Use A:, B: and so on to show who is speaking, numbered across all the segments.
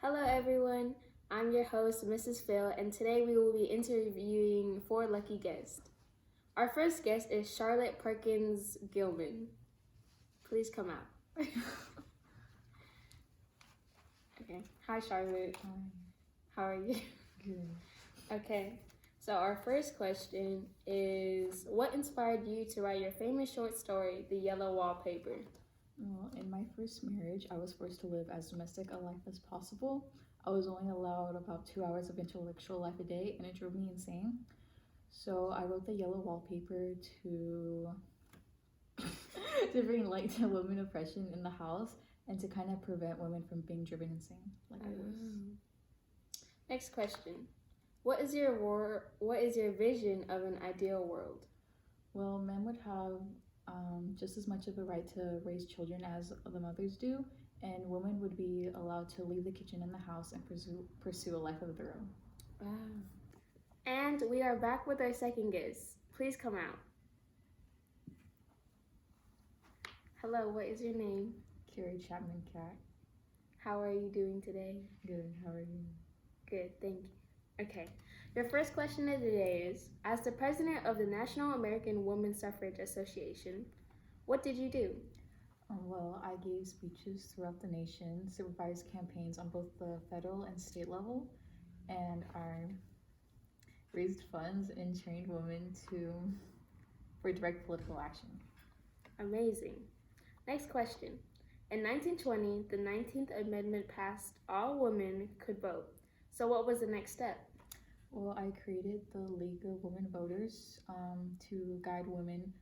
A: Hello, everyone. I'm your host, Mrs. Phil, and today we will be interviewing four lucky guests. Our first guest is Charlotte Perkins Gilman. Please come out. Okay. Hi, Charlotte.
B: Hi.
A: How are you?
B: Good.
A: Okay. So, our first question is what inspired you to write your famous short story, The Yellow Wallpaper?
B: Well, in my first marriage, I was forced to live as domestic a life as possible. I was only allowed about 2 hours of intellectual life a day, and it drove me insane. So I wrote the yellow wallpaper to to bring light to women oppression in the house and to kind of prevent women from being driven insane, like I was.
A: Next question. What is your vision of an ideal world?
B: Well, men would have just as much of a right to raise children as the mothers do, and women would be allowed to leave the kitchen and the house and pursue a life of their own.
A: Wow. And we are back with our second guest. Please come out. Hello, what is your name?
B: Carrie Chapman Cat.
A: How are you doing today?
B: Good. How are you?
A: Good, thank you. Okay, your first question of the day is, as the president of the National American Woman Suffrage Association, what did you do?
B: Well, I gave speeches throughout the nation, supervised campaigns on both the federal and state level, and I raised funds and trained women for direct political action.
A: Amazing. Next question. In 1920, the 19th Amendment passed all women could vote. So what was the next step?
B: Well, I created the League of Women Voters to guide women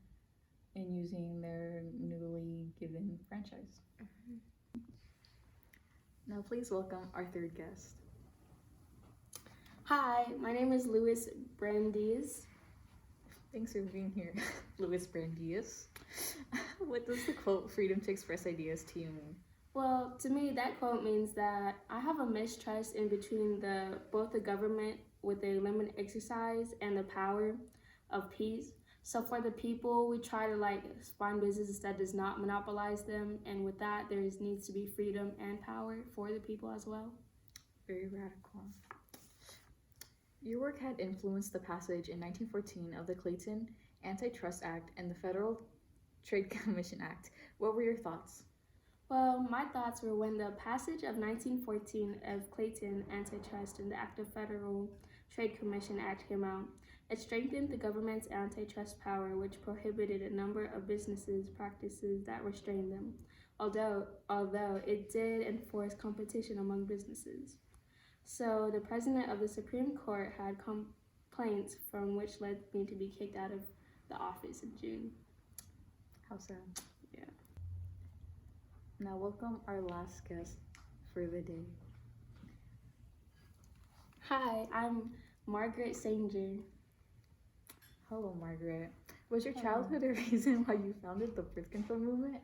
B: in using their newly given franchise. Now, please welcome our third guest.
A: Hi, my name is Louis Brandeis.
B: Thanks for being here, Louis Brandeis. What does the quote, freedom to express ideas, to you mean?
A: Well, to me, that quote means that I have a mistrust in between both the government with a limited exercise and the power of peace. So for the people, we try to find businesses that does not monopolize them, and with that, there needs to be freedom and power for the people as well.
B: Very radical. Your work had influenced the passage in 1914 of the Clayton Antitrust Act and the Federal Trade Commission Act. What were your thoughts?
A: Well, my thoughts were when the passage of 1914 of Clayton Antitrust and the Act of Federal Trade Commission Act came out. It strengthened the government's antitrust power, which prohibited a number of businesses' practices that restrained them, although it did enforce competition among businesses. So the president of the Supreme Court had complaints from which led me to be kicked out of the office in June.
B: How sad.
A: Yeah.
B: Now, welcome our last guest for the day.
A: Hi, I'm Margaret Sanger.
B: Hello, Margaret. Was your childhood a reason why you founded the birth control movement?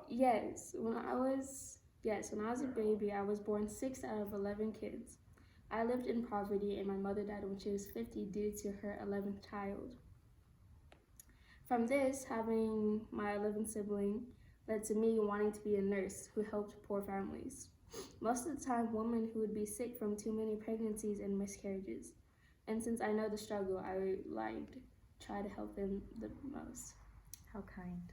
A: Yes, when I was a baby, I was born 6 out of 11 kids. I lived in poverty and my mother died when she was 50 due to her 11th child. From this, having my 11th sibling led to me wanting to be a nurse who helped poor families. Most of the time, women who would be sick from too many pregnancies and miscarriages. And since I know the struggle, I try to help them the most.
B: How kind.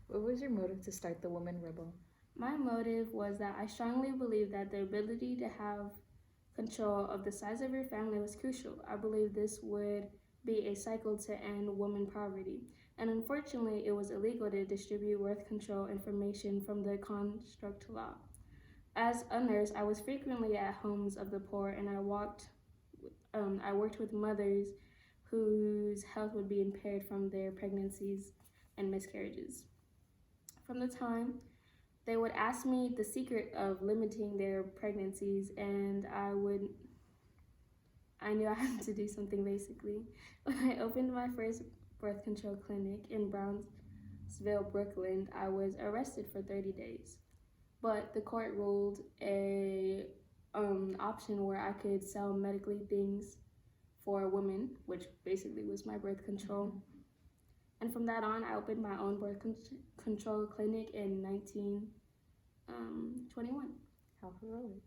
B: What was your motive to start the Women Rebel?
A: My motive was that I strongly believe that the ability to have control of the size of your family was crucial. I believe this would be a cycle to end women poverty. And unfortunately, it was illegal to distribute birth control information from the construct law. As a nurse, I was frequently at homes of the poor, and I worked with mothers whose health would be impaired from their pregnancies and miscarriages. From the time they would ask me the secret of limiting their pregnancies, and I knew I had to do something basically. When I opened my first birth control clinic in Brownsville, Brooklyn, I was arrested for 30 days. But the court ruled a option where I could sell medically things for women, which basically was my birth control. And from that on, I opened my own birth control clinic in 1921.
B: How heroic.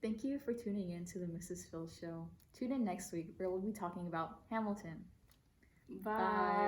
B: Thank you for tuning in to the Mrs. Phil Show. Tune in next week where we'll be talking about Hamilton.
A: Bye.